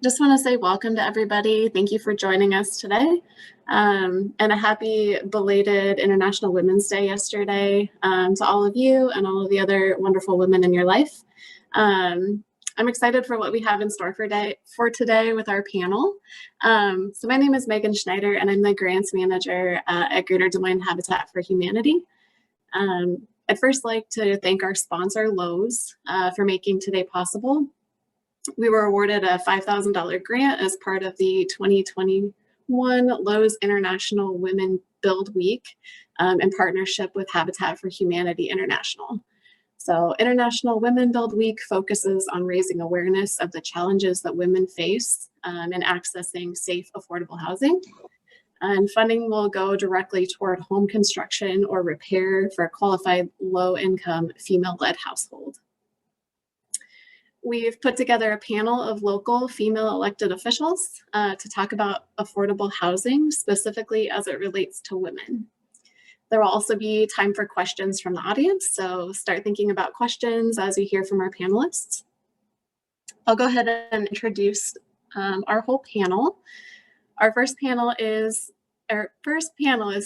Just want to say welcome to everybody. Thank you for joining us today. And a happy belated International Women's Day yesterday to all of you and all of the other wonderful women in your life. I'm excited for what we have in store for today with our panel. So my name is Megan Schneider, and I'm the Grants Manager at Greater Des Moines Habitat for Humanity. I'd first like to thank our sponsor, Lowe's, for making today possible. We were awarded a $5,000 grant as part of the 2021 Lowe's International Women Build Week in partnership with Habitat for Humanity International. So International Women Build Week focuses on raising awareness of the challenges that women face in accessing safe, affordable housing. And funding will go directly toward home construction or repair for a qualified low-income female-led household. We've put together a panel of local female elected officials to talk about affordable housing, specifically as it relates to women. There will also be time for questions from the audience, so start thinking about questions as you hear from our panelists. I'll go ahead and introduce our whole panel. Our first panelist,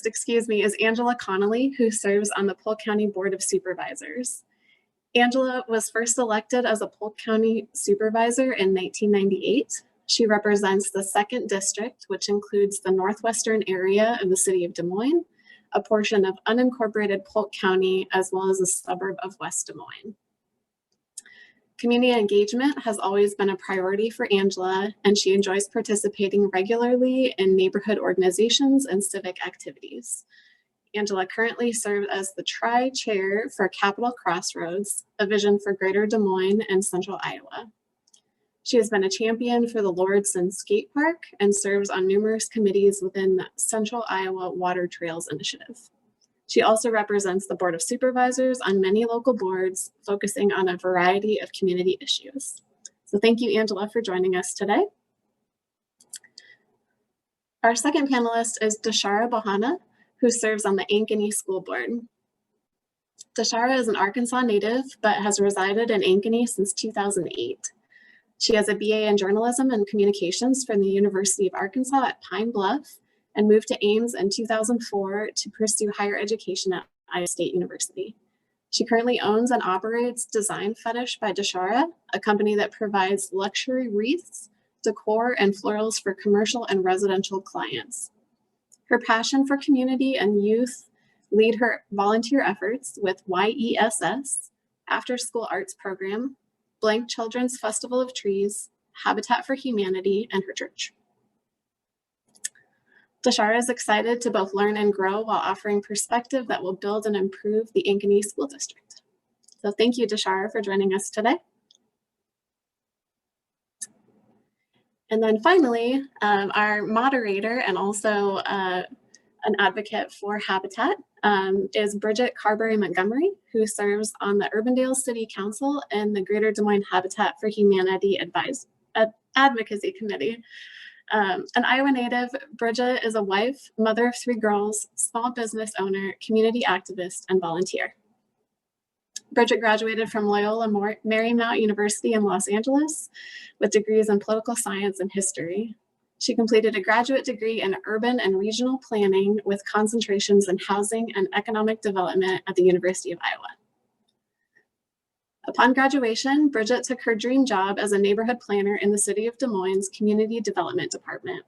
is Angela Connelly, who serves on the Polk County Board of Supervisors. Angela was first elected as a Polk County Supervisor in 1998. She represents the 2nd District, which includes the northwestern area of the city of Des Moines, a portion of unincorporated Polk County, as well as a suburb of West Des Moines. Community engagement has always been a priority for Angela, and she enjoys participating regularly in neighborhood organizations and civic activities. Angela currently serves as the Tri-Chair for Capital Crossroads, a vision for Greater Des Moines and Central Iowa. She has been a champion for the Lordson Skate Park and serves on numerous committees within the Central Iowa Water Trails Initiative. She also represents the Board of Supervisors on many local boards, focusing on a variety of community issues. So thank you, Angela, for joining us today. Our second panelist is Dashara Bahana, who serves on the Ankeny School Board. Dashara is an Arkansas native, but has resided in Ankeny since 2008. She has a BA in Journalism and Communications from the University of Arkansas at Pine Bluff and moved to Ames in 2004 to pursue higher education at Iowa State University. She currently owns and operates Design Fetish by Dashara, a company that provides luxury wreaths, decor, and florals for commercial and residential clients. Her passion for community and youth lead her volunteer efforts with YESS, After School Arts Program, Blank Children's Festival of Trees, Habitat for Humanity, and her church. Dashara is excited to both learn and grow while offering perspective that will build and improve the Ankeny School District. So thank you, Dashara, for joining us today. And then finally, our moderator and also an advocate for Habitat is Bridget Carbury Montgomery, who serves on the Urbandale City Council and the Greater Des Moines Habitat for Humanity Advocacy Committee. An Iowa native, Bridget is a wife, mother of 3 girls, small business owner, community activist, and volunteer. Bridget graduated from Loyola Marymount University in Los Angeles with degrees in political science and history. She completed a graduate degree in urban and regional planning with concentrations in housing and economic development at the University of Iowa. Upon graduation, Bridget took her dream job as a neighborhood planner in the City of Des Moines Community Development Department.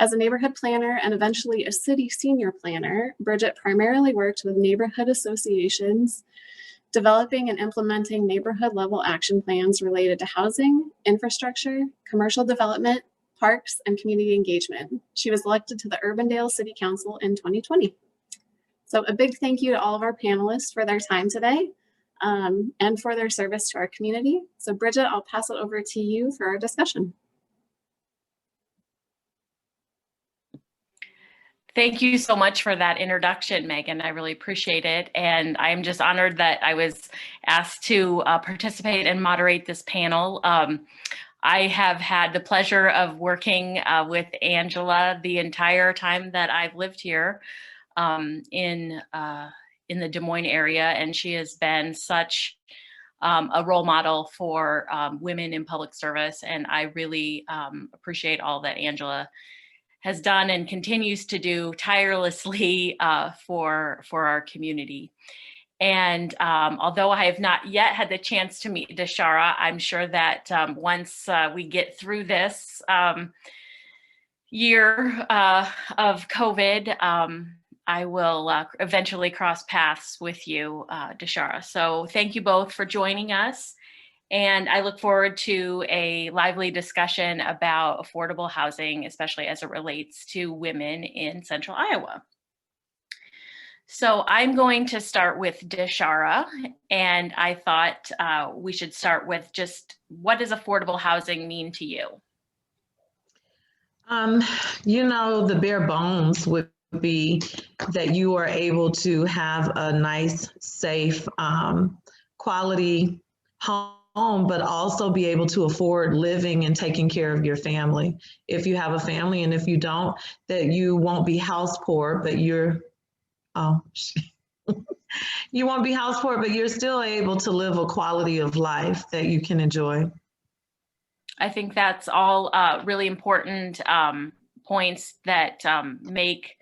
As a neighborhood planner and eventually a city senior planner, Bridget primarily worked with neighborhood associations, developing and implementing neighborhood-level action plans related to housing, infrastructure, commercial development, parks, and community engagement. She was elected to the Urbandale City Council in 2020. So a big thank you to all of our panelists for their time today and for their service to our community. So Bridget, I'll pass it over to you for our discussion. Thank you so much for that introduction, Megan. I really appreciate it. And I'm just honored that I was asked to participate and moderate this panel. I have had the pleasure of working with Angela the entire time that I've lived here in the Des Moines area, and she has been such a role model for women in public service. And I really appreciate all that Angela has done and continues to do tirelessly for our community. And although I have not yet had the chance to meet Dashara, I'm sure that once we get through this year of COVID, I will eventually cross paths with you, Dashara. So thank you both for joining us. And I look forward to a lively discussion about affordable housing, especially as it relates to women in Central Iowa. So I'm going to start with Dashara, and I thought we should start with just what does affordable housing mean to you? The bare bones would be that you are able to have a nice, safe, quality home, but also be able to afford living and taking care of your family. If you have a family, and if you don't, that you won't be house poor, but you won't be house poor, but you're still able to live a quality of life that you can enjoy. I think that's all really important points that make,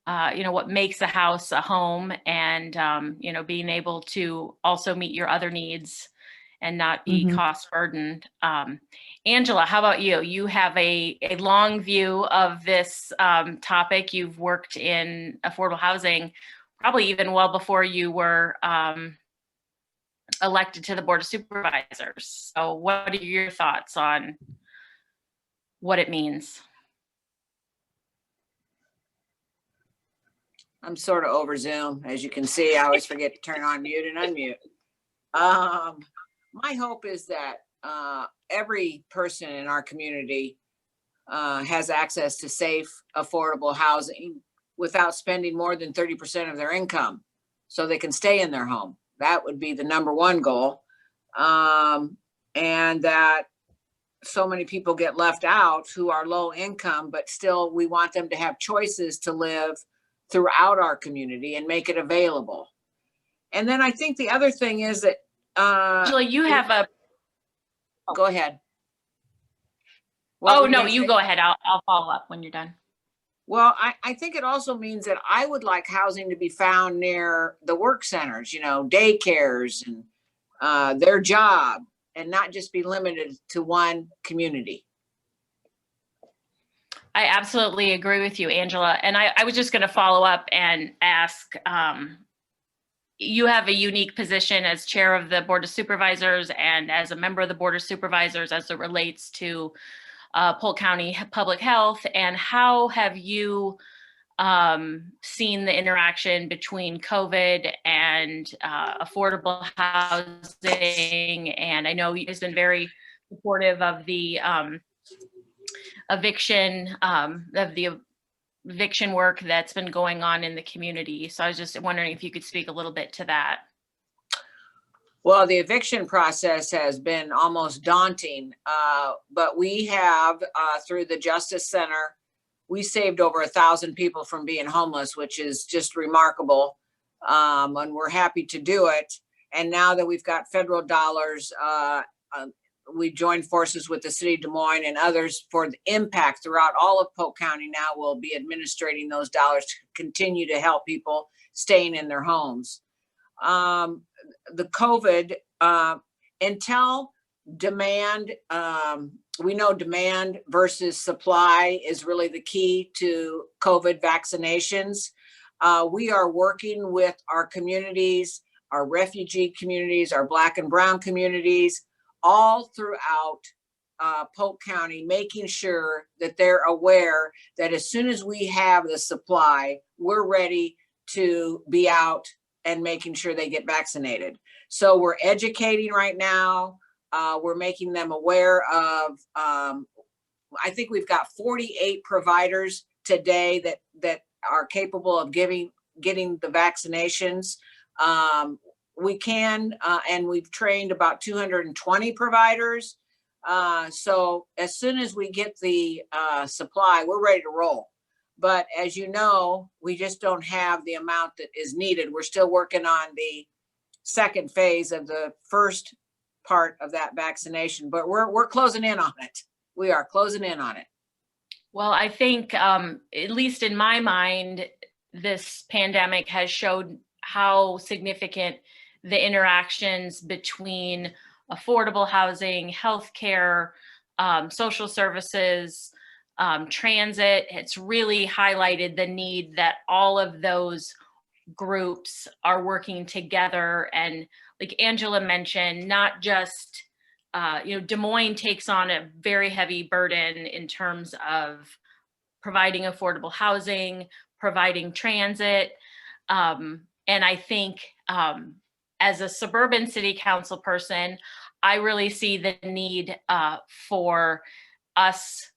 what makes a house a home, and, being able to also meet your other needs and not be cost burdened. Angela, how about you? You have a long view of this topic. You've worked in affordable housing probably even well before you were elected to the Board of Supervisors. So what are your thoughts on what it means? I'm sort of over Zoom. As you can see, I always forget to turn on mute and unmute. My hope is that every person in our community has access to safe, affordable housing without spending more than 30% of their income, so they can stay in their home. That would be the number one goal. And that so many people get left out who are low income, but still we want them to have choices to live throughout our community and make it available. And then I think the other thing is that Angela, you have a. Go ahead. Oh, no, you go ahead. I'll follow up when you're done. Well, I think it also means that I would like housing to be found near the work centers, daycares and their job, and not just be limited to one community. I absolutely agree with you, Angela. And I was just going to follow up and ask, you have a unique position as chair of the Board of Supervisors and as a member of the Board of Supervisors as it relates to Polk County Public Health. And how have you seen the interaction between COVID and affordable housing? And I know you've been very supportive of the eviction work that's been going on in the community. So I was just wondering if you could speak a little bit to that. Well, the eviction process has been almost daunting, but we have, through the Justice Center, we saved over 1,000 people from being homeless, which is just remarkable, and we're happy to do it. And now that we've got federal dollars, we joined forces with the city of Des Moines and others for the impact throughout all of Polk County. Now we'll be administrating those dollars to continue to help people staying in their homes. The COVID, until demand, we know demand versus supply is really the key to COVID vaccinations. We are working with our communities, our refugee communities, our Black and Brown communities, all throughout Polk County, making sure that they're aware that as soon as we have the supply, we're ready to be out and making sure they get vaccinated. So we're educating right now. We're making them aware of, I think we've got 48 providers today that are capable of getting the vaccinations. We can, and we've trained about 220 providers. So as soon as we get the supply, we're ready to roll. But as you know, we just don't have the amount that is needed. We're still working on the second phase of the first part of that vaccination, but we're closing in on it. We are closing in on it. Well, I think, at least in my mind, this pandemic has showed how significant the interactions between affordable housing, healthcare, social services, transit. It's really highlighted the need that all of those groups are working together. And like Angela mentioned, not just, Des Moines takes on a very heavy burden in terms of providing affordable housing, providing transit. And I think as a suburban city council person, I really see the need for us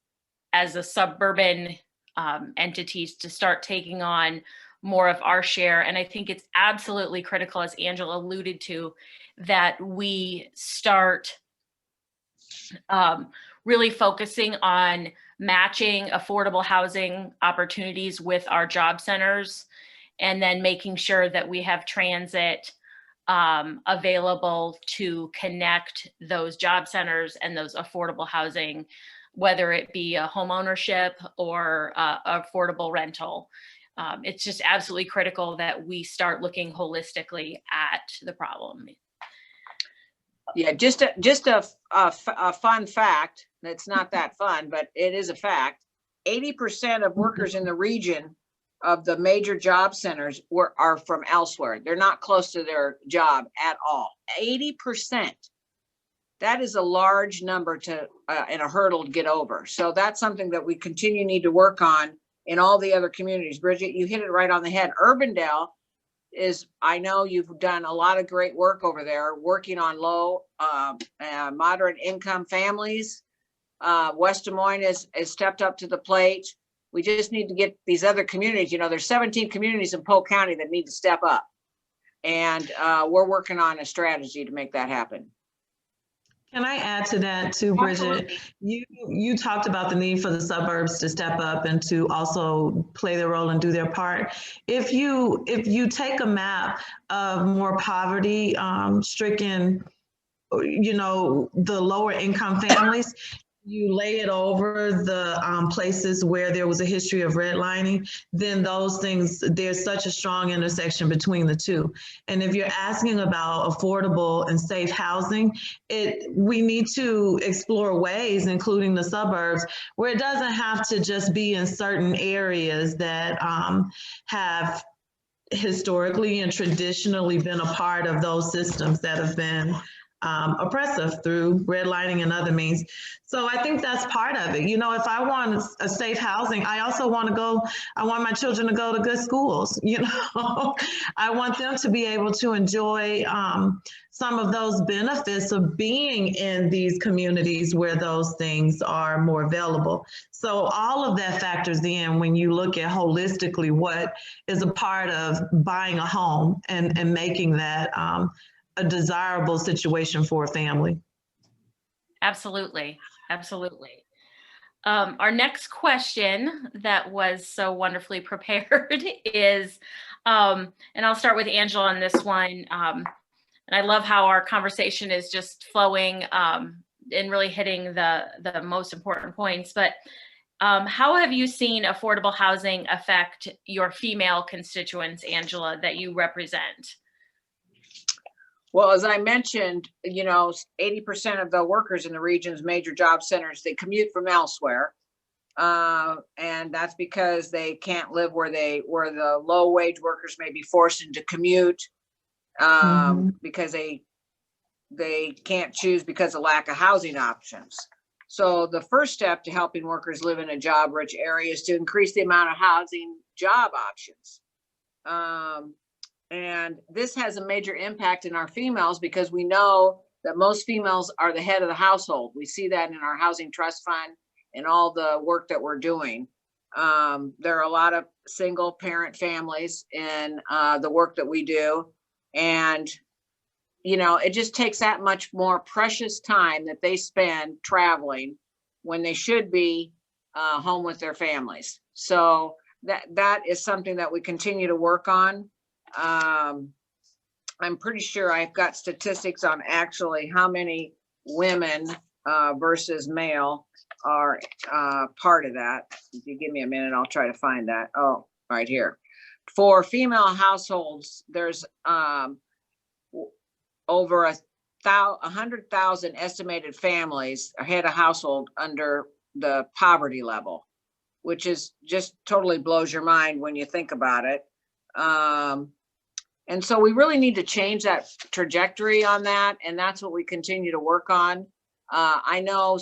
as a suburban entities to start taking on more of our share. And I think it's absolutely critical, as Angela alluded to, that we start really focusing on matching affordable housing opportunities with our job centers, and then making sure that we have transit available to connect those job centers and those affordable housing, whether it be a home ownership or affordable rental. It's just absolutely critical that we start looking holistically at the problem. Yeah, just a fun fact. That's not that fun, but it is a fact. 80% of workers in the region of the major job centers are from elsewhere. They're not close to their job at all. 80%. That is a large number to and a hurdle to get over. So that's something that we need to work on in all the other communities. Bridget, you hit it right on the head. Urbandale is, I know you've done a lot of great work over there, working on low, moderate income families. West Des Moines has stepped up to the plate. We just need to get these other communities. There's 17 communities in Polk County that need to step up. And we're working on a strategy to make that happen. Can I add to that too, Bridget? You talked about the need for the suburbs to step up and to also play their role and do their part. If you take a map of more poverty stricken, the lower income families, you lay it over the places where there was a history of redlining, then those things, there's such a strong intersection between the two. And if you're asking about affordable and safe housing, we need to explore ways, including the suburbs, where it doesn't have to just be in certain areas that have historically and traditionally been a part of those systems that have been oppressive through redlining and other means. So I think that's part of it. If I want a safe housing, I also want my children to go to good schools. I want them to be able to enjoy some of those benefits of being in these communities where those things are more available. So all of that factors in when you look at holistically what is a part of buying a home and making that a desirable situation for a family. Absolutely. Absolutely. Our next question that was so wonderfully prepared is, and I'll start with Angela on this one. And I love how our conversation is just flowing and really hitting the most important points. But how have you seen affordable housing affect your female constituents, Angela, that you represent? Well, as I mentioned, 80% of the workers in the region's major job centers, they commute from elsewhere. And that's because they can't live where the low wage workers may be forced into commute because they can't choose because of lack of housing options. So the first step to helping workers live in a job rich area is to increase the amount of housing job options. And this has a major impact in our females because we know that most females are the head of the household. We see that in our housing trust fund and all the work that we're doing. There are a lot of single parent families in the work that we do. And, it just takes that much more precious time that they spend traveling when they should be home with their families. So that is something that we continue to work on. I'm pretty sure I've got statistics on actually how many women versus male are part of that. If you give me a minute, I'll try to find that. Oh, right here. For female households, there's over 100,000 estimated families head a household under the poverty level, which is just totally blows your mind when you think about it. And so we really need to change that trajectory on that. And that's what we continue to work on. I know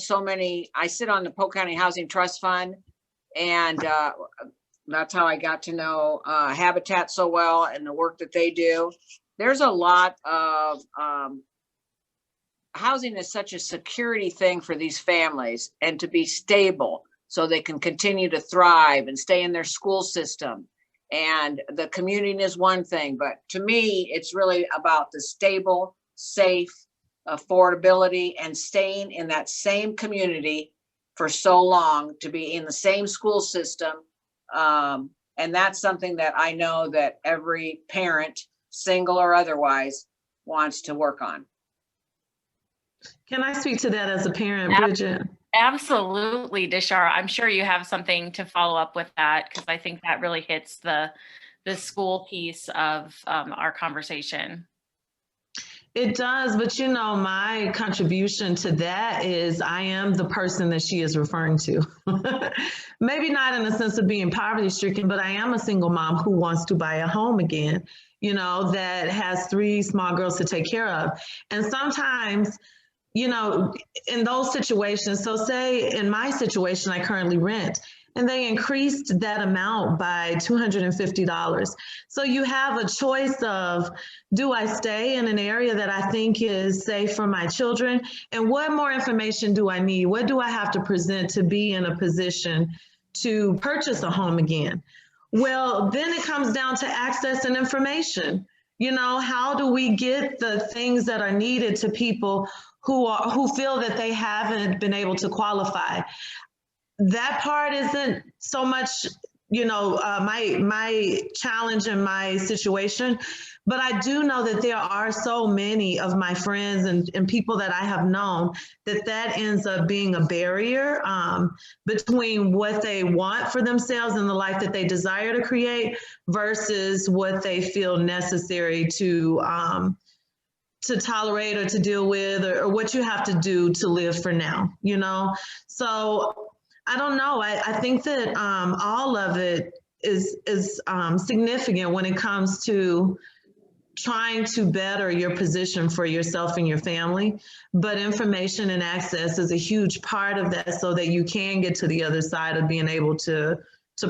I sit on the Polk County Housing Trust Fund, and that's how I got to know Habitat so well and the work that they do. There's a lot of housing is such a security thing for these families, and to be stable so they can continue to thrive and stay in their school system. And the commuting is one thing, but to me, it's really about the stable, safe, affordability, and staying in that same community for so long, to be in the same school system. And that's something that I know that every parent, single or otherwise, wants to work on. Can I speak to that as a parent, Bridget? Absolutely, Dashara. I'm sure you have something to follow up with that, because I think that really hits the school piece of our conversation. It does, but you know, my contribution to that is I am the person that she is referring to. Maybe not in the sense of being poverty stricken, but I am a single mom who wants to buy a home again, you know, that has 3 small girls to take care of. And sometimes, you know, in those situations, so say in my situation, I currently rent, and they increased that amount by $250. So you have a choice of, do I stay in an area that I think is safe for my children? And what more information do I need? What do I have to present to be in a position to purchase a home again? Well, then it comes down to access and information. You know, how do we get the things that are needed to people who feel that they haven't been able to qualify? That part isn't so much, you know, my challenge and my situation, but I do know that there are so many of my friends and people that I have known that ends up being a barrier between what they want for themselves and the life that they desire to create versus what they feel necessary to tolerate or to deal with, or what you have to do to live for now, you know? So I don't know. I think that all of it is significant when it comes to trying to better your position for yourself and your family. But information and access is a huge part of that, so that you can get to the other side of being able to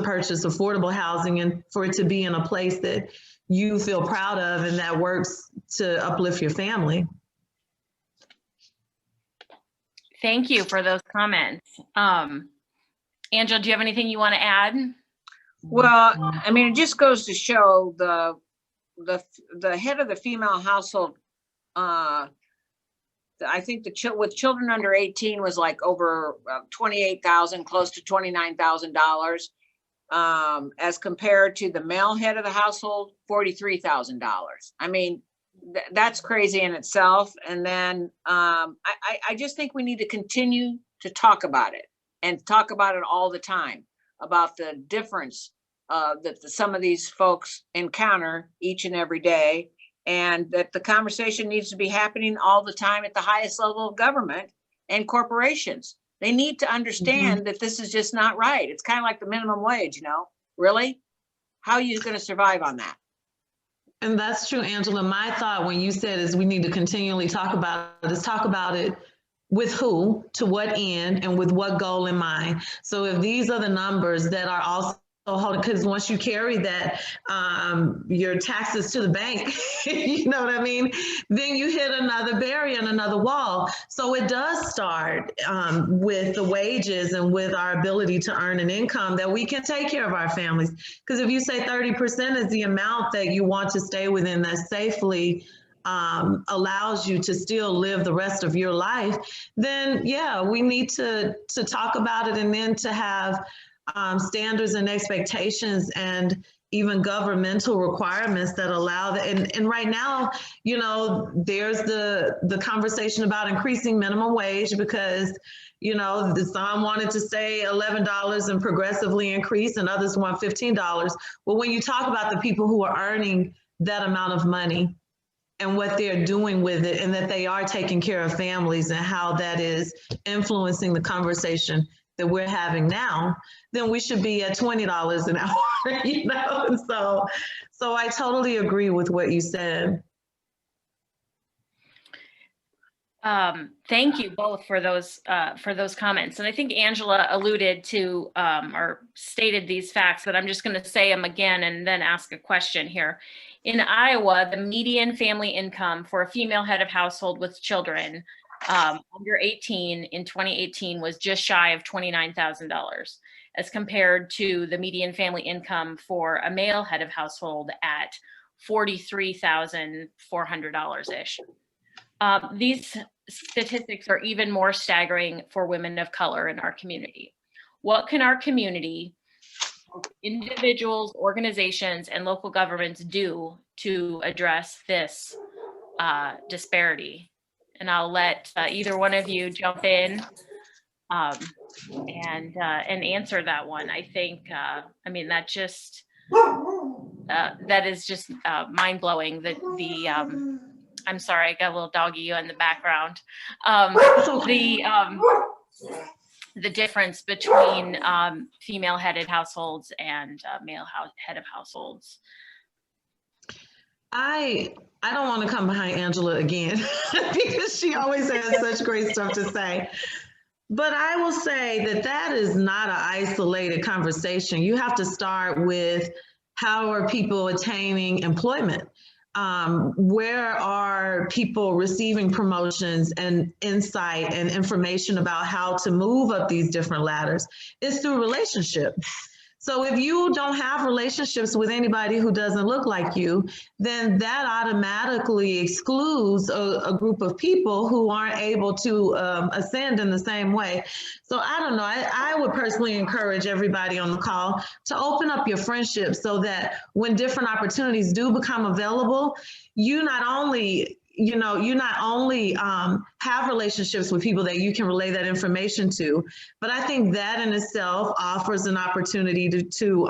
purchase affordable housing, and for it to be in a place that you feel proud of and that works to uplift your family. Thank you for those comments. Angela, do you have anything you want to add? Well, I mean, it just goes to show the head of the female household. I think with children under 18 was like over $28,000, close to $29,000, as compared to the male head of the household, $43,000. I mean, that's crazy in itself. And then I just think we need to continue to talk about it, and talk about it all the time, about the difference that some of these folks encounter each and every day, and that the conversation needs to be happening all the time at the highest level of government and corporations. They need to understand that this is just not right. It's kind of like the minimum wage, you know, really? How are you going to survive on that? And that's true, Angela. My thought when you said is we need to continually talk about it with who, to what end, and with what goal in mind. So if these are the numbers that are also holding, because once you carry that, your taxes to the bank, you know what I mean? Then you hit another barrier and another wall. So it does start with the wages and with our ability to earn an income that we can take care of our families. Because if you say 30% is the amount that you want to stay within that safely allows you to still live the rest of your life, then yeah, we need to talk about it, and then to have standards and expectations, and even governmental requirements that allow that. And right now, you know, there's the conversation about increasing minimum wage because, you know, some wanted to say $11 and progressively increase and others want $15. Well, when you talk about the people who are earning that amount of money and what they're doing with it and that they are taking care of families and how that is influencing the conversation that we're having now, then we should be at $20 an hour, you know? And so I totally agree with what you said. Thank you both for those comments. And I think Angela alluded to or stated these facts, but I'm just going to say them again and then ask a question here. In Iowa, the median family income for a female head of household with children under 18 in 2018 was just shy of $29,000, as compared to the median family income for a male head of household at $43,400-ish. These statistics are even more staggering for women of color in our community. What can our community, individuals, organizations, and local governments do to address this disparity? And I'll let either one of you jump in and answer that one. I think, I mean, that just that is just mind-blowing. I'm sorry, I got a little doggy in the background. The difference between female-headed households and male head of households. I don't want to come behind Angela again because she always has such great stuff to say. But I will say that that is not an isolated conversation. You have to start with how are people attaining employment? Where are people receiving promotions and insight and information about how to move up these different ladders? It's through relationship. So if you don't have relationships with anybody who doesn't look like you, then that automatically excludes a group of people who aren't able to ascend in the same way. So I don't know, I would personally encourage everybody on the call to open up your friendship so that when different opportunities do become available, you not only have relationships with people that you can relay that information to, but I think that in itself offers an opportunity to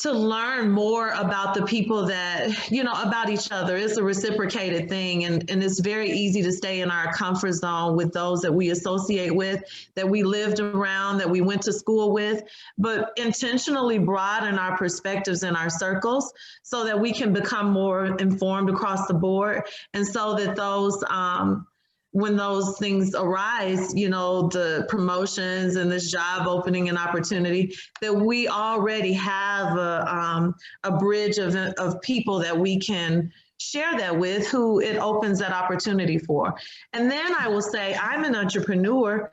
learn more about the people that, you know, about each other. It's a reciprocated thing. And it's very easy to stay in our comfort zone with those that we associate with, that we lived around, that we went to school with, but intentionally broaden our perspectives in our circles so that we can become more informed across the board. And so that those, when those things arise, you know, the promotions and this job opening and opportunity, that we already have a bridge of people that we can share that with, who it opens that opportunity for. And then I will say, I'm an entrepreneur.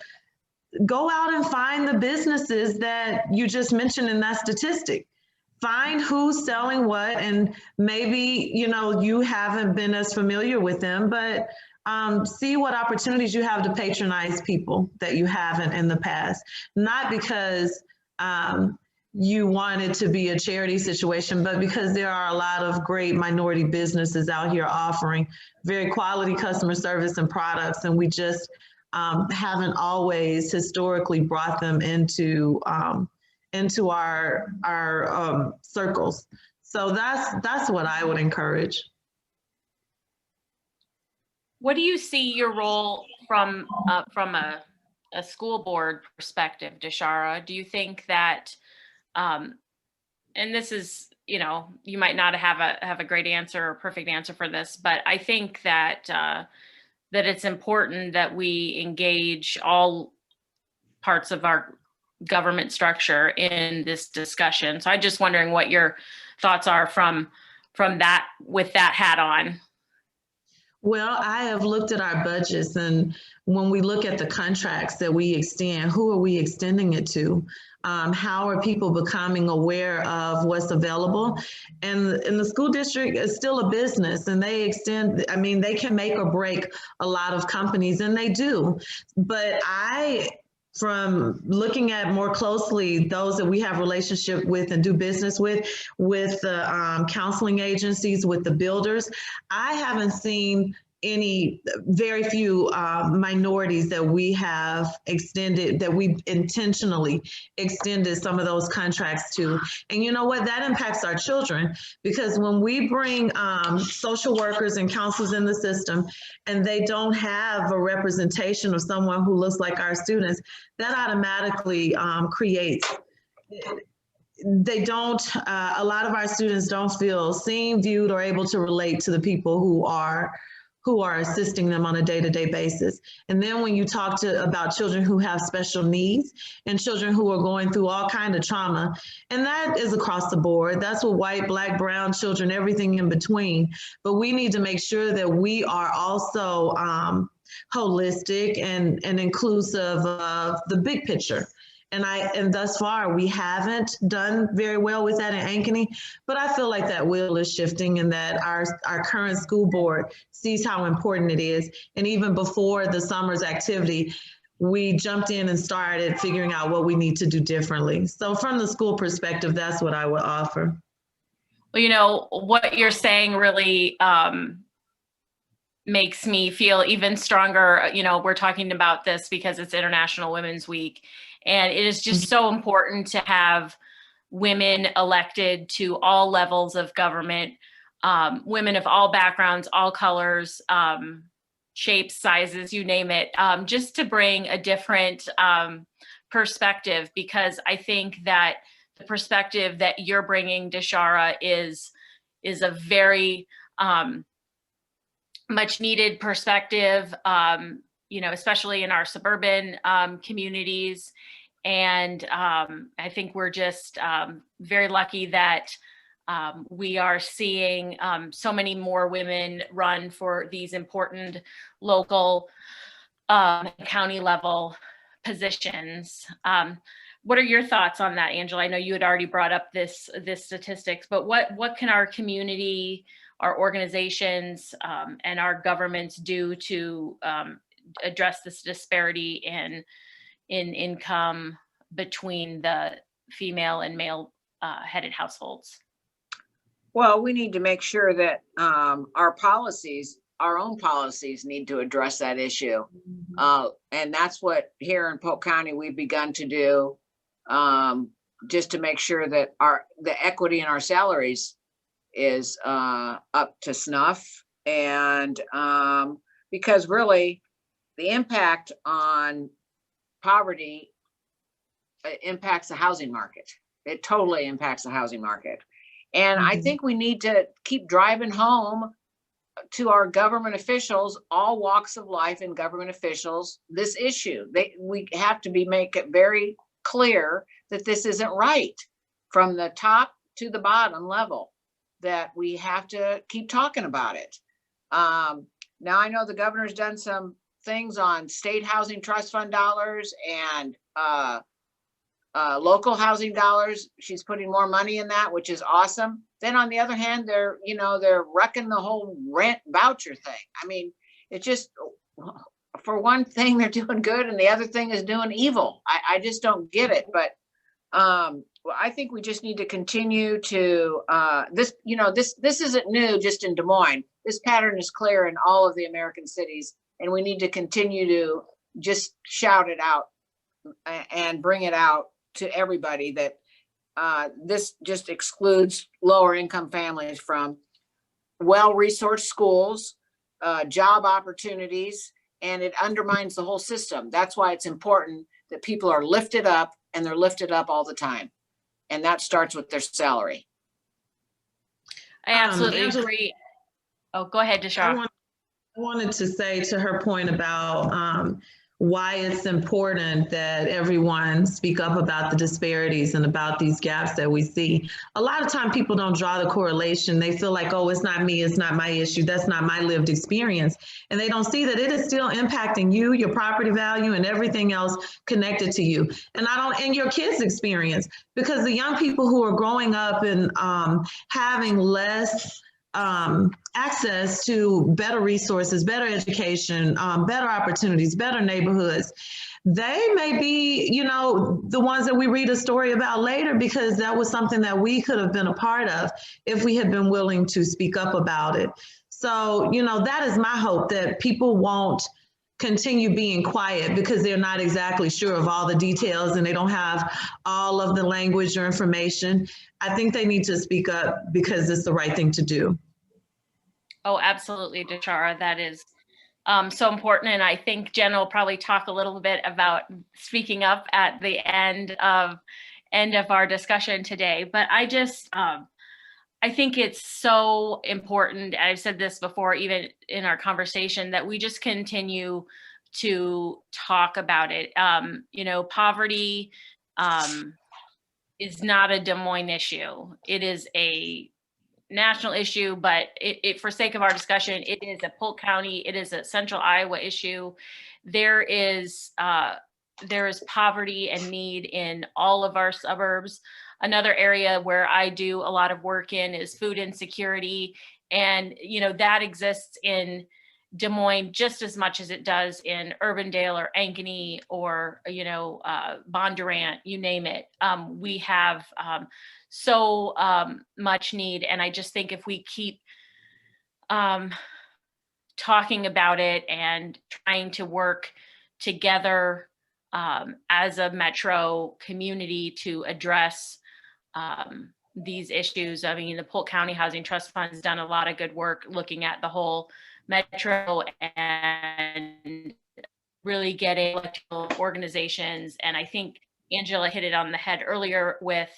Go out and find the businesses that you just mentioned in that statistic. Find who's selling what, and maybe, you know, you haven't been as familiar with them, but see what opportunities you have to patronize people that you haven't in the past. Not because you want it to be a charity situation, but because there are a lot of great minority businesses out here offering very quality customer service and products, and we just haven't always historically brought them into our circles. So that's what I would encourage. What do you see your role from a school board perspective, Dashara? Do you think that, and this is, you know, you might not have a great answer or perfect answer for this, but I think that that it's important that we engage all parts of our government structure in this discussion. So I'm just wondering what your thoughts are from that, with that hat on. Well, I have looked at our budgets, and when we look at the contracts that we extend, who are we extending it to? How are people becoming aware of what's available? And the school district is still a business, and they extend, I mean, they can make or break a lot of companies, and they do. But I from looking at more closely those that we have relationship with and do business with the counseling agencies, with the builders, I haven't seen very few minorities that we have extended, that we intentionally extended some of those contracts to. And you know what, that impacts our children, because when we bring social workers and counselors in the system and they don't have a representation of someone who looks like our students, that automatically creates, they don't, a lot of our students don't feel seen, viewed, or able to relate to the people who are assisting them on a day-to-day basis. And then when you talk about children who have special needs and children who are going through all kinds of trauma, and that is across the board, that's with white, black, brown children, everything in between. But we need to make sure that we are also holistic and inclusive of the big picture. And thus far, we haven't done very well with that in Ankeny, but I feel like that wheel is shifting, and that our current school board sees how important it is. And even before the summer's activity, we jumped in and started figuring out what we need to do differently. So from the school perspective, that's what I would offer. Well, you know, what you're saying really makes me feel even stronger. You know, we're talking about this because it's International Women's Week. And it is just so important to have women elected to all levels of government, women of all backgrounds, all colors, shapes, sizes, you name it, just to bring a different perspective, because I think that the perspective that you're bringing, Dashara, is a very much needed perspective, you know, especially in our suburban communities. And I think we're just very lucky that we are seeing so many more women run for these important local county level positions. What are your thoughts on that, Angela? I know you had already brought up this statistics, but what can our community, our organizations, and our governments do to address this disparity in income between the female and male headed households? Well, we need to make sure that our policies, our own policies, need to address that issue. And that's what here in Polk County we've begun to do, just to make sure that the equity in our salaries is up to snuff. And because really the impact on poverty impacts the housing market. It totally impacts the housing market. And I think we need to keep driving home to our government officials, all walks of life and government officials, this issue. We have to make it very clear that this isn't right, from the top to the bottom level, that we have to keep talking about it. Now I know the governor's done some things on state housing trust fund dollars and local housing dollars. She's putting more money in that, which is awesome. Then on the other hand, they're wrecking the whole rent voucher thing. I mean, it's just, for one thing, they're doing good and the other thing is doing evil. I just don't get it. But well, I think we just need to continue to this isn't new just in Des Moines. This pattern is clear in all of the American cities, and we need to continue to just shout it out and bring it out to everybody that this just excludes lower income families from well-resourced schools, job opportunities, and it undermines the whole system. That's why it's important that people are lifted up, and they're lifted up all the time. And that starts with their salary. I absolutely agree. Oh, go ahead, Dashara. I wanted to say to her point about why it's important that everyone speak up about the disparities and about these gaps that we see. A lot of time people don't draw the correlation. They feel like, oh, it's not me, it's not my issue, that's not my lived experience. And they don't see that it is still impacting you, your property value, and everything else connected to you. And your kids' experience, because the young people who are growing up and having less access to better resources, better education, better opportunities, better neighborhoods, they may be, you know, the ones that we read a story about later, because that was something that we could have been a part of if we had been willing to speak up about it. So, you know, that is my hope, that people won't continue being quiet because they're not exactly sure of all the details and they don't have all of the language or information. I think they need to speak up because it's the right thing to do. Oh, absolutely, Dashara. That is so important. And I think Jen will probably talk a little bit about speaking up at the end of our discussion today. But I just, I think it's so important. I've said this before, even in our conversation, that we just continue to talk about it. You know, poverty is not a Des Moines issue. It is a national issue, but it for sake of our discussion, it is a Polk County, it is a central Iowa issue. There is poverty and need in all of our suburbs. Another area where I do a lot of work in is food insecurity. And, you know, that exists in Des Moines just as much as it does in Urbandale or Ankeny or, you know, Bondurant, you name it. We have so much need. And I just think if we keep talking about it and trying to work together as a metro community to address these issues. I mean, the Polk County Housing Trust Fund has done a lot of good work looking at the whole metro and really getting electoral organizations. And I think Angela hit it on the head earlier with,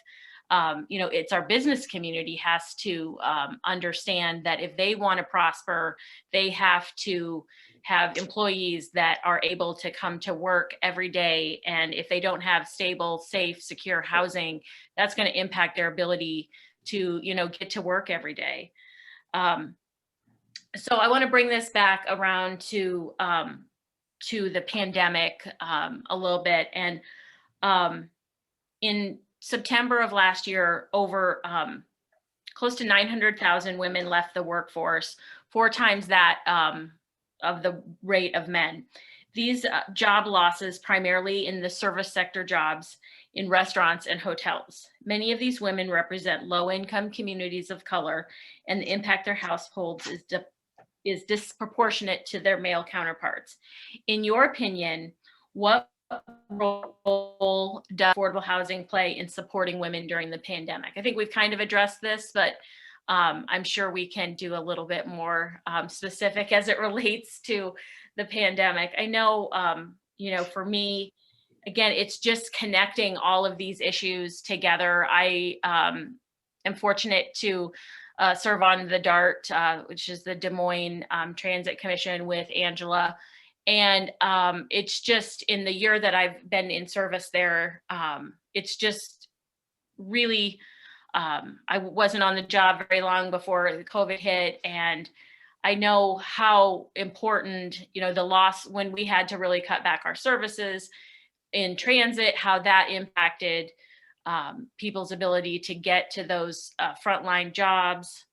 you know, it's our business community has to understand that if they want to prosper, they have to have employees that are able to come to work every day. And if they don't have stable, safe, secure housing, that's going to impact their ability to, you know, get to work every day. So I want to bring this back around to the pandemic a little bit. And in September of last year, over close to 900,000 women left the workforce, 4 times that of the rate of men. These job losses primarily in the service sector jobs in restaurants and hotels. Many of these women represent low-income communities of color, and the impact their households is disproportionate to their male counterparts. In your opinion, what role does affordable housing play in supporting women during the pandemic? I think we've kind of addressed this, but I'm sure we can do a little bit more specific as it relates to the pandemic. I know, you know, for me, again, it's just connecting all of these issues together. I am fortunate to serve on the DART, which is the Des Moines Transit Commission, with Angela. And it's just in the year that I've been in service there, it's just really, I wasn't on the job very long before the COVID hit. And I know how important, you know, the loss when we had to really cut back our services in transit, how that impacted people's ability to get to those frontline jobs.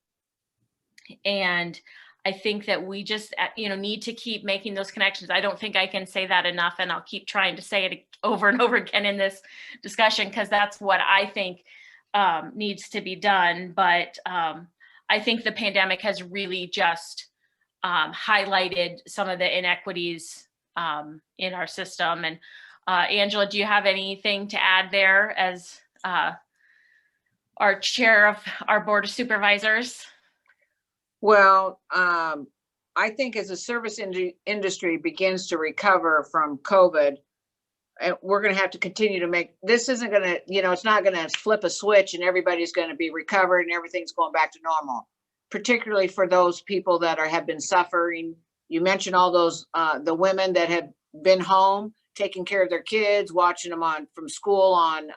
And I think that we just, you know, need to keep making those connections. I don't think I can say that enough, and I'll keep trying to say it over and over again in this discussion, because that's what I think needs to be done. But I think the pandemic has really just highlighted some of the inequities in our system. And Angela, do you have anything to add there as our chair of our Board of Supervisors? Well, I think as the service industry begins to recover from COVID, and we're going to have to continue to make, this isn't going to, you know, it's not going to flip a switch and everybody's going to be recovered and everything's going back to normal, particularly for those people that have been suffering. You mentioned all those, the women that have been home, taking care of their kids, watching them from school on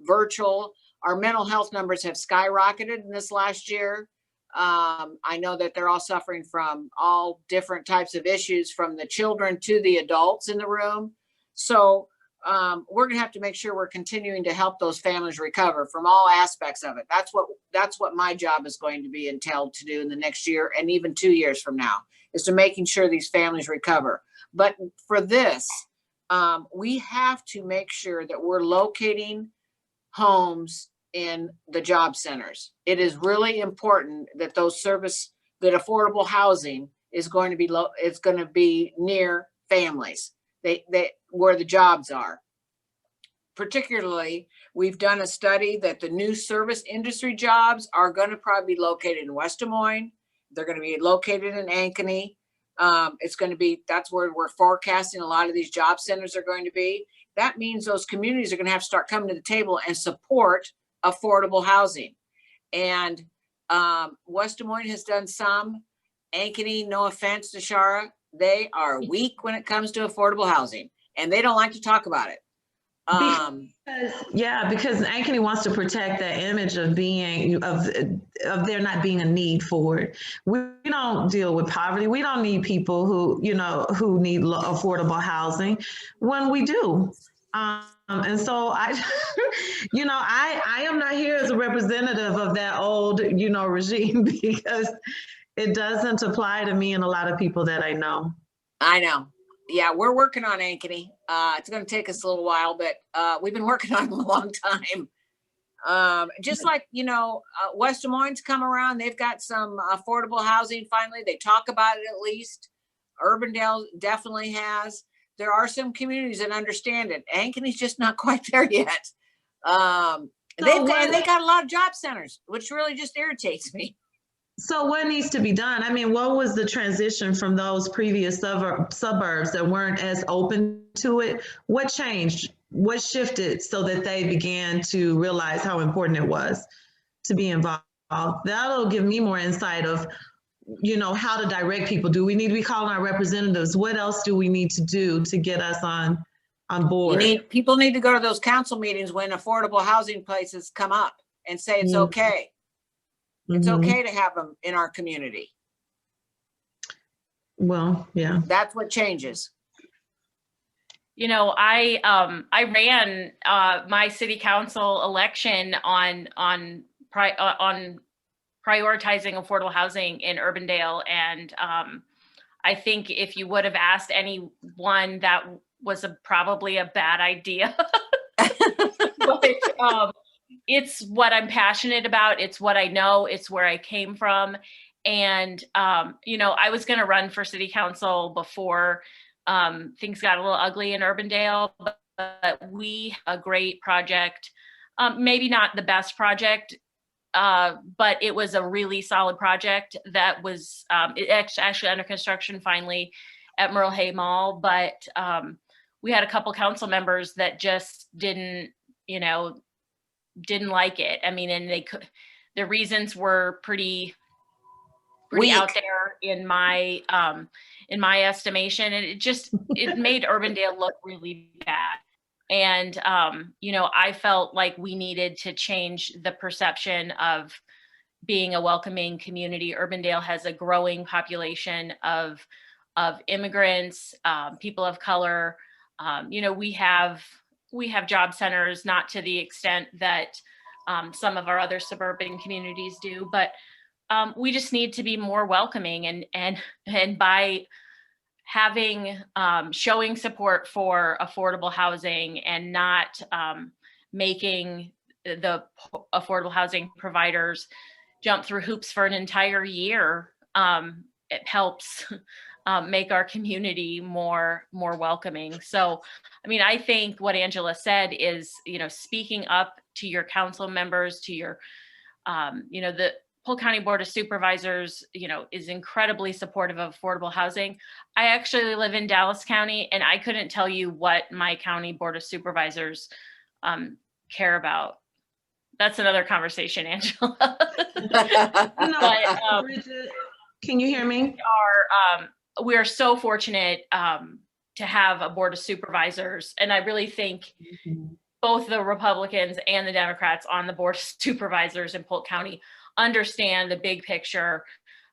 virtual. Our mental health numbers have skyrocketed in this last year. I know that they're all suffering from all different types of issues, from the children to the adults in the room. So we're going to have to make sure we're continuing to help those families recover from all aspects of it. That's what my job is going to be entailed to do in the next year, and even 2 years from now, is to making sure these families recover. But for this, we have to make sure that we're locating homes in the job centers. It is really important that that affordable housing is going to be it's going to be near families, where the jobs are. Particularly, we've done a study that the new service industry jobs are going to probably be located in West Des Moines. They're going to be located in Ankeny. That's where we're forecasting a lot of these job centers are going to be. That means those communities are going to have to start coming to the table and support affordable housing. And West Des Moines has done some. Ankeny, no offense, Dashara, they are weak when it comes to affordable housing, and they don't like to talk about it. Because Ankeny wants to protect that image of of there not being a need for it. We don't deal with poverty. We don't need people who need affordable housing when we do. And so I am not here as a representative of that old, regime, because it doesn't apply to me and a lot of people that I know. I know. Yeah, we're working on Ankeny. It's going to take us a little while, but we've been working on it a long time. Just like, West Des Moines come around, they've got some affordable housing finally. They talk about it at least. Urbandale definitely has. There are some communities that understand it. Ankeny's just not quite there yet. And they got a lot of job centers, which really just irritates me. So what needs to be done? I mean, what was the transition from those previous suburbs that weren't as open to it? What changed? What shifted so that they began to realize how important it was to be involved? That'll give me more insight of, how to direct people. Do we need to be calling our representatives? What else do we need to do to get us on board? People need to go to those council meetings when affordable housing places come up and say it's okay. It's okay to have them in our community. Well, yeah. That's what changes. I ran my city council election on prioritizing affordable housing in Urbandale, and I think if you would have asked anyone, that was probably a bad idea. But, it's what I'm passionate about. It's what I know. It's where I came from. And, I was going to run for city council before things got a little ugly in Urbandale, but we have a great project, maybe not the best project, but it was a really solid project that was actually under construction finally at Merle Hay Mall. But we had a couple council members that just didn't like it. I mean, and the reasons were pretty out there in my estimation, and it made Urbandale look really bad. And I felt like we needed to change the perception of being a welcoming community. Urbandale has a growing population of immigrants, people of color. We have job centers, not to the extent that some of our other suburban communities do, but we just need to be more welcoming, and by showing support for affordable housing and not making the affordable housing providers jump through hoops for an entire year, it helps make our community more welcoming. So, I mean, I think what Angela said is, speaking up to your council members, to your, the Polk County Board of Supervisors, is incredibly supportive of affordable housing. I actually live in Dallas County, and I couldn't tell you what my county Board of Supervisors care about. That's another conversation, Angela. Bridget, can you hear me? We are so fortunate to have a Board of Supervisors, and I really think both the Republicans and the Democrats on the Board of Supervisors in Polk County understand the big picture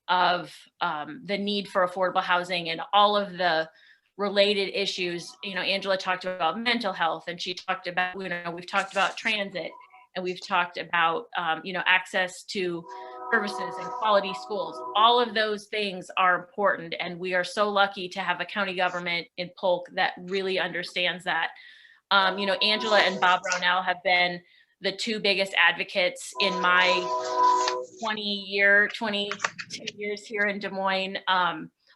of the need for affordable housing and all of the related issues. Angela talked about mental health, and she talked about, we've talked about transit, and we've talked about, access to services and quality schools. All of those things are important, and we are so lucky to have a county government in Polk that really understands that. You know, Angela and Bob Brownell have been the two biggest advocates in my 22 years here in Des Moines.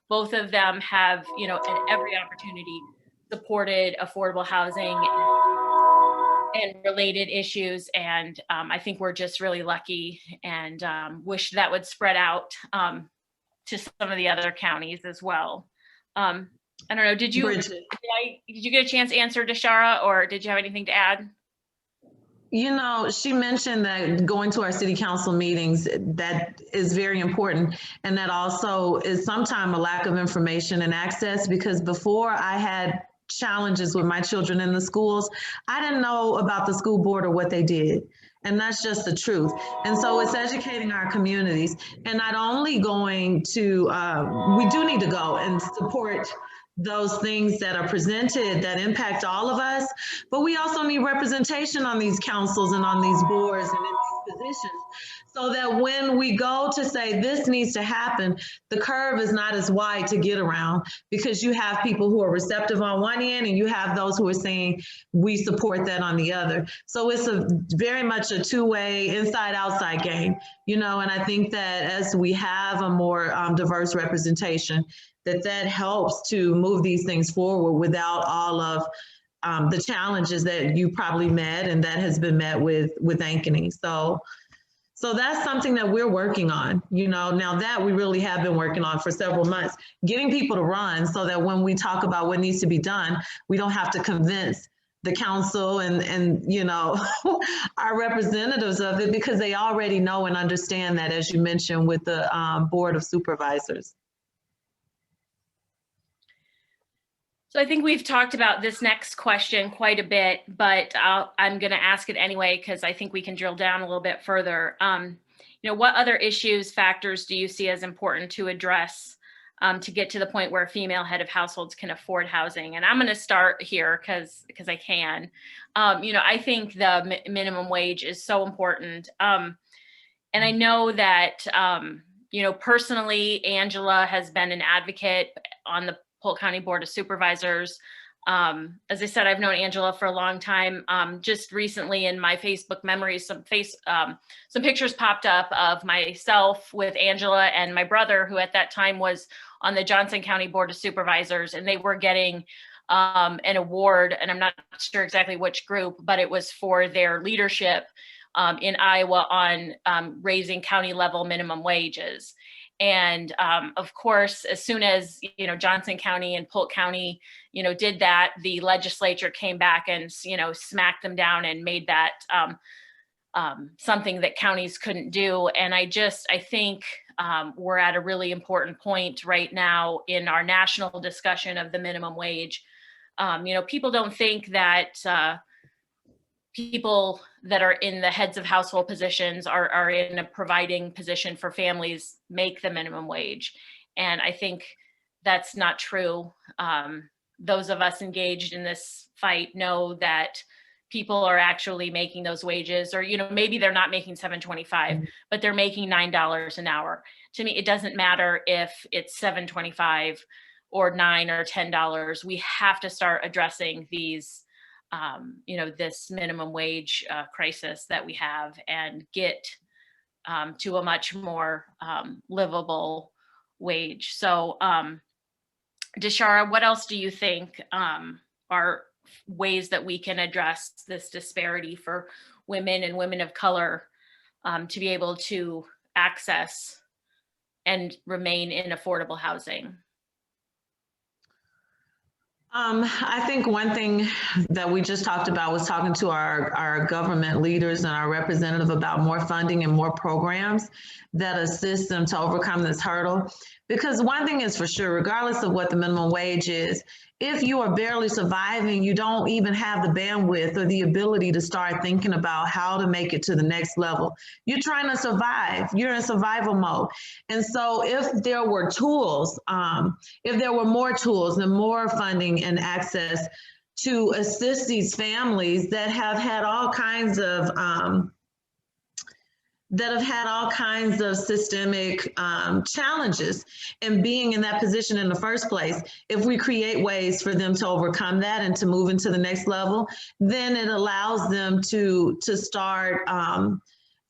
Both of them have, you know, at every opportunity supported affordable housing and related issues. And I think we're just really lucky, and wish that would spread out to some of the other counties as well. I don't know, did you get a chance to answer, Dashara, or did you have anything to add? You know, she mentioned that going to our city council meetings, that is very important. And that also is sometimes a lack of information and access, because before I had challenges with my children in the schools, I didn't know about the school board or what they did. And that's just the truth. And so it's educating our communities, and not only going to, we do need to go and support those things that are presented that impact all of us, but we also need representation on these councils and on these boards and in these positions, so that when we go to say this needs to happen, the curve is not as wide to get around, because you have people who are receptive on one end and you have those who are saying we support that on the other. So it's a very much a two-way inside-outside game, you know, and I think that as we have a more diverse representation, that helps to move these things forward without all of the challenges that you probably met and that has been met with Ankeny. So that's something that we're working on, you know, now that we really have been working on for several months, getting people to run so that when we talk about what needs to be done, we don't have to convince the council and you know, our representatives of it, because they already know and understand that, as you mentioned, with the Board of Supervisors. So I think we've talked about this next question quite a bit, but I'm going to ask it anyway, because I think we can drill down a little bit further. You know, what other issues, factors do you see as important to address to get to the point where a female head of households can afford housing? And I'm going to start here because I can. You know, I think the minimum wage is so important. And I know that, you know, personally, Angela has been an advocate on the Polk County Board of Supervisors. As I said, I've known Angela for a long time. Just recently in my Facebook memories, some pictures popped up of myself with Angela and my brother, who at that time was on the Johnson County Board of Supervisors, and they were getting an award, and I'm not sure exactly which group, but it was for their leadership in Iowa on raising county level minimum wages. And of course, as soon as, you know, Johnson County and Polk County, you know, did that, the legislature came back and, you know, smacked them down and made that something that counties couldn't do. And I think we're at a really important point right now in our national discussion of the minimum wage. You know, people don't think that people that are in the heads of household positions are in a providing position for families make the minimum wage. And I think that's not true. Those of us engaged in this fight know that people are actually making those wages, or, you know, maybe they're not making $7.25, but they're making $9 an hour. To me, it doesn't matter if it's $7.25 or $9 or $10. We have to start addressing these you know, this minimum wage crisis that we have, and get to a much more livable wage. So Dashara, what else do you think are ways that we can address this disparity for women and women of color to be able to access and remain in affordable housing? I think one thing that we just talked about was talking to our government leaders and our representative about more funding and more programs that assist them to overcome this hurdle. Because one thing is for sure, regardless of what the minimum wage is, if you are barely surviving, you don't even have the bandwidth or the ability to start thinking about how to make it to the next level. You're trying to survive. You're in survival mode. And so if there were tools, if there were more tools and more funding and access to assist these families that have had all kinds of that have had all kinds of systemic challenges and being in that position in the first place. If we create ways for them to overcome that and to move into the next level, then it allows them to start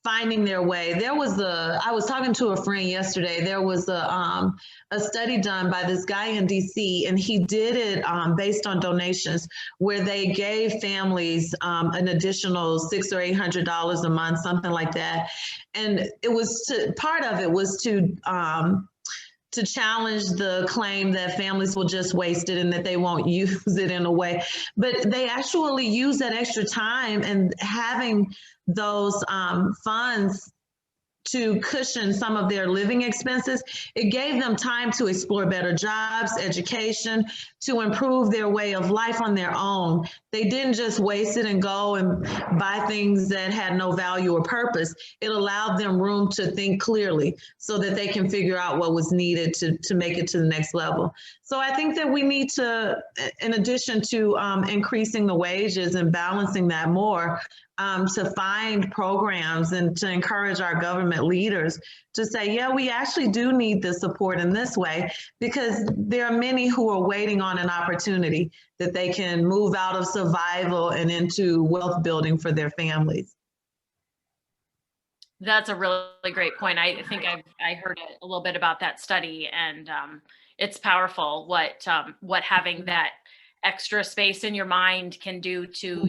finding their way. I was talking to a friend yesterday. There was a study done by this guy in DC, and he did it based on donations, where they gave families an additional $600 or $800 a month, something like that. And it was part of it was to challenge the claim that families will just waste it and that they won't use it in a way. But they actually use that extra time and having those funds to cushion some of their living expenses. It gave them time to explore better jobs, education, to improve their way of life on their own. They didn't just waste it and go and buy things that had no value or purpose. It allowed them room to think clearly so that they can figure out what was needed to make it to the next level. So I think that we need to, in addition to increasing the wages and balancing that more, to find programs and to encourage our government leaders to say, yeah, we actually do need the support in this way, because there are many who are waiting on an opportunity that they can move out of survival and into wealth building for their families. That's a really great point. I think I heard a little bit about that study, and it's powerful what having that extra space in your mind can do to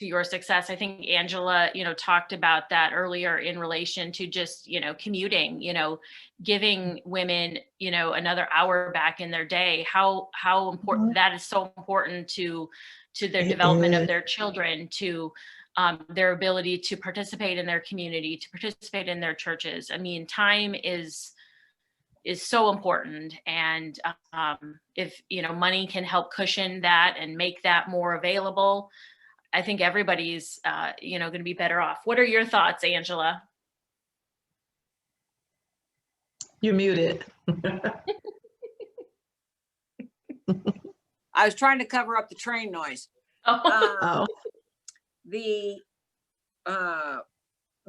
your success. I think Angela, talked about that earlier in relation to just, commuting, giving women, another hour back in their day, how important that is, so important to their development of their children, to their ability to participate in their community, to participate in their churches. I mean, time is so important. And if, money can help cushion that and make that more available, I think everybody's, going to be better off. What are your thoughts, Angela? You're muted. I was trying to cover up the train noise. There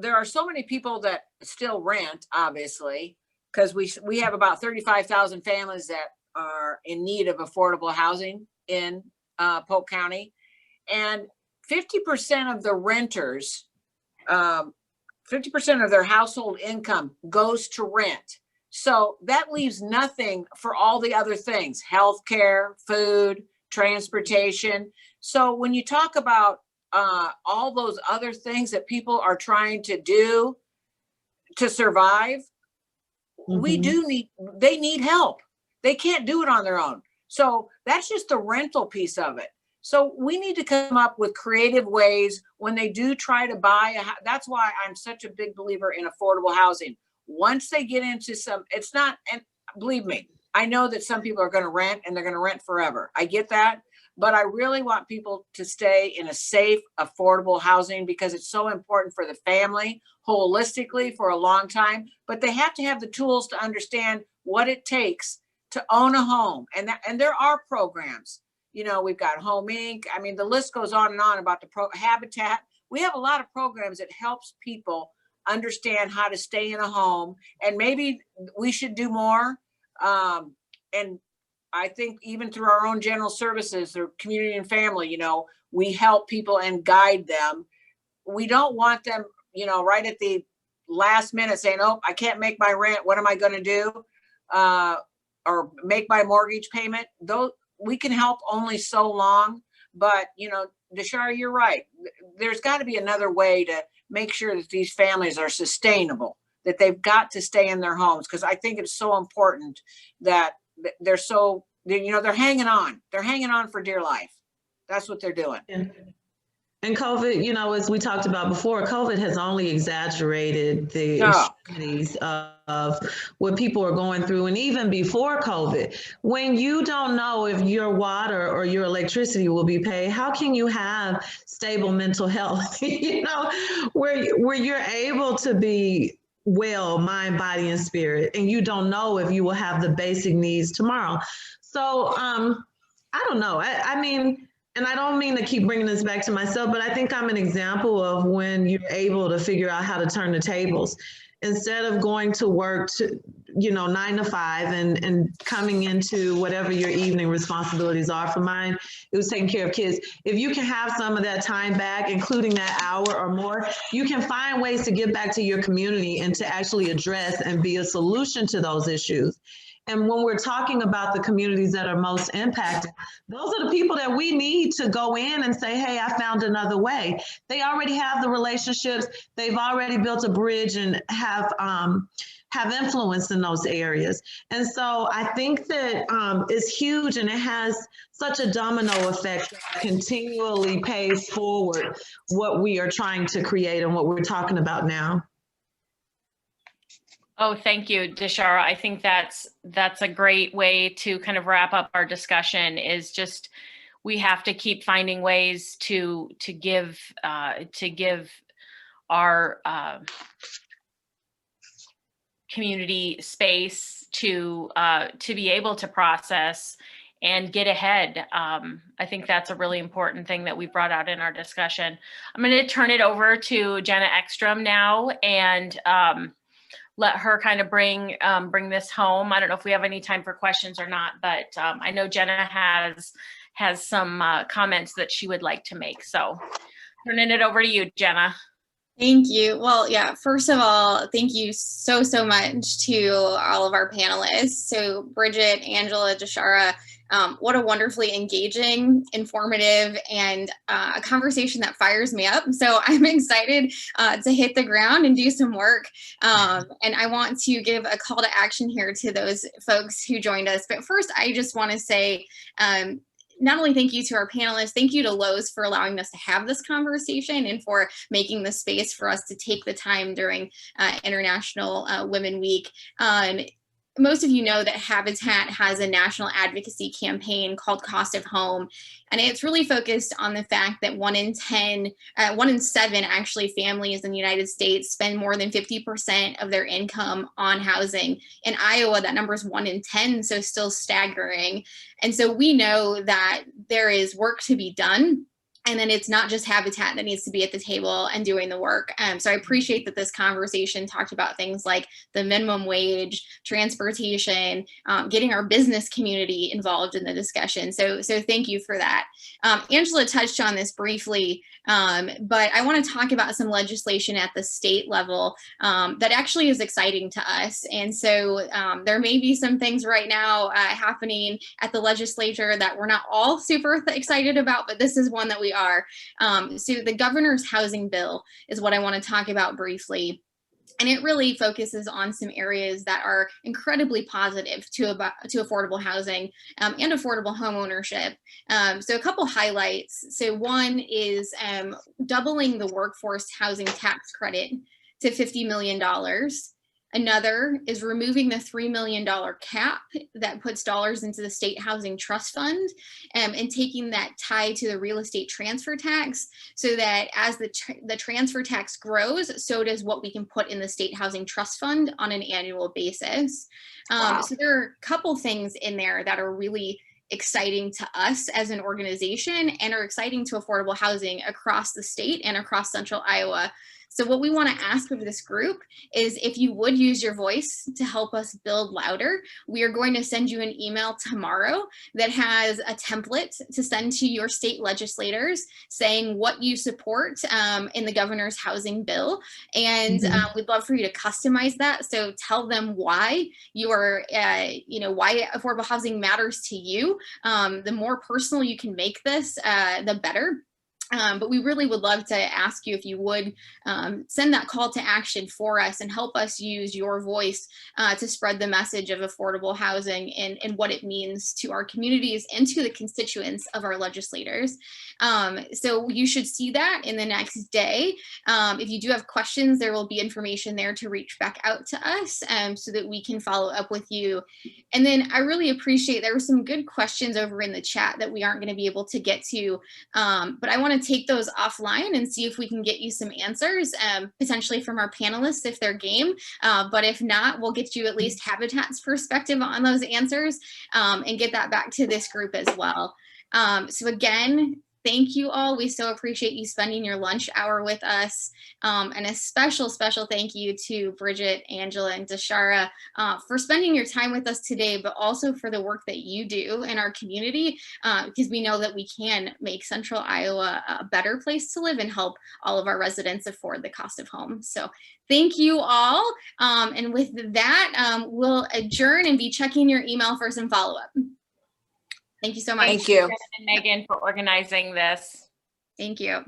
are so many people that still rent, obviously, because we have about 35,000 families that are in need of affordable housing in Polk County. And 50% of the renters, 50% of their household income goes to rent. So that leaves nothing for all the other things: healthcare, food, transportation. So when you talk about all those other things that people are trying to do to survive, they need help. They can't do it on their own. So that's just the rental piece of it. So we need to come up with creative ways when they do try to buy that's why I'm such a big believer in affordable housing. Once they get into it's not, and believe me, I know that some people are going to rent and they're going to rent forever. I get that. But I really want people to stay in a safe, affordable housing, because it's so important for the family holistically for a long time. But they have to have the tools to understand what it takes to own a home. And there are programs. We've got Home Inc. I mean, the list goes on and on about the Habitat. We have a lot of programs that helps people understand how to stay in a home, and maybe we should do more. And I think even through our own general services, through community and family, we help people and guide them. We don't want them, right at the last minute saying, oh, I can't make my rent. What am I going to do? Or make my mortgage payment. Though we can help only so long, but Dashara, you're right. There's got to be another way to make sure that these families are sustainable, that they've got to stay in their homes, because I think it's so important that they're hanging on. They're hanging on for dear life. That's what they're doing. And COVID, as we talked about before, COVID has only exaggerated the extremities of what people are going through. And even before COVID, when you don't know if your water or your electricity will be paid, how can you have stable mental health? Where you're able to be well, mind, body, and spirit, and you don't know if you will have the basic needs tomorrow. So I don't know. I mean, and I don't mean to keep bringing this back to myself, but I think I'm an example of when you're able to figure out how to turn the tables. Instead of going to work to, 9 to 5 and coming into whatever your evening responsibilities are. For mine, it was taking care of kids. If you can have some of that time back, including that hour or more, you can find ways to give back to your community and to actually address and be a solution to those issues. And when we're talking about the communities that are most impacted, those are the people that we need to go in and say, hey, I found another way. They already have the relationships. They've already built a bridge and have influence in those areas. And so I think that it's huge, and it has such a domino effect that continually pays forward what we are trying to create and what we're talking about now. Oh, thank you, Dashara. I think that's a great way to kind of wrap up our discussion. Is just we have to keep finding ways to give our community space to be able to process and get ahead. I think that's a really important thing that we brought out in our discussion. I'm going to turn it over to Jenna Ekstrom now and let her kind of bring this home. I don't know if we have any time for questions or not, but I know Jenna has some comments that she would like to make. So turning it over to you, Jenna. Thank you. Well, yeah, first of all, thank you so much to all of our panelists. So Bridget, Angela, Dashara, what a wonderfully engaging, informative, and a conversation that fires me up. So I'm excited to hit the ground and do some work. And I want to give a call to action here to those folks who joined us. But first, I just want to say, not only thank you to our panelists, thank you to Lowe's for allowing us to have this conversation and for making the space for us to take the time during International Women Week. Most of you know that Habitat has a national advocacy campaign called Cost of Home, and it's really focused on the fact that 1 in 7 actually families in the United States spend more than 50% of their income on housing. In Iowa, that number is 1 in 10, so still staggering. And so we know that there is work to be done. And then it's not just Habitat that needs to be at the table and doing the work. So I appreciate that this conversation talked about things like the minimum wage, transportation, getting our business community involved in the discussion. So thank you for that. Angela touched on this briefly, but I want to talk about some legislation at the state level that actually is exciting to us. And so there may be some things right now happening at the legislature that we're not all super excited about, but this is one that we are. So the governor's housing bill is what I want to talk about briefly. And it really focuses on some areas that are incredibly positive to affordable housing and affordable home ownership. So a couple highlights. So one is doubling the workforce housing tax credit to $50 million. Another is removing the $3 million cap that puts dollars into the state housing trust fund and taking that tie to the real estate transfer tax so that as the transfer tax grows, so does what we can put in the state housing trust fund on an annual basis. Wow. So there are a couple things in there that are really exciting to us as an organization and are exciting to affordable housing across the state and across central Iowa. So what we want to ask of this group is if you would use your voice to help us build louder, we are going to send you an email tomorrow that has a template to send to your state legislators saying what you support in the governor's housing bill. And we'd love for you to customize that. So tell them why you are, why affordable housing matters to you. The more personal you can make this, the better. But we really would love to ask you if you would send that call to action for us and help us use your voice to spread the message of affordable housing and what it means to our communities and to the constituents of our legislators. So you should see that in the next day. If you do have questions, there will be information there to reach back out to us so that we can follow up with you. And then I really appreciate there were some good questions over in the chat that we aren't going to be able to get to, but I want to take those offline and see if we can get you some answers, potentially from our panelists if they're game. But if not, we'll get you at least Habitat's perspective on those answers and get that back to this group as well. So again, thank you all. We so appreciate you spending your lunch hour with us. And a special thank you to Bridget, Angela, and Dashara for spending your time with us today, but also for the work that you do in our community, because we know that we can make Central Iowa a better place to live and help all of our residents afford the cost of home. So thank you all. And with that, we'll adjourn and be checking your email for some follow-up. Thank you so much. Thank you. And Megan for organizing this. Thank you.